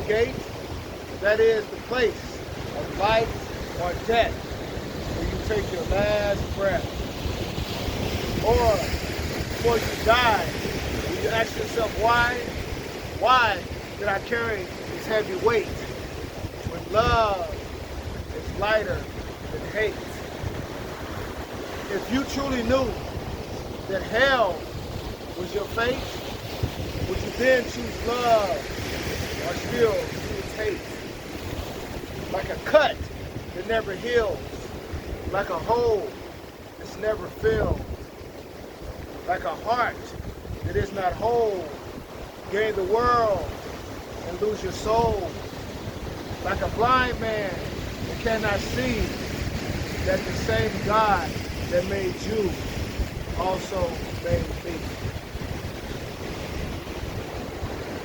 gate, that is the place of life or death, where you take your last breath. Or before you die, will you ask yourself why? Why did I carry this heavy weight when love is lighter than hate? If you truly knew that hell was your fate, would you then choose love or still choose hate? Like a cut that never heals, like a hole that's never filled, like a heart that is not whole, gain the world and lose your soul, like a blind man that cannot see that the same God that made you also made me.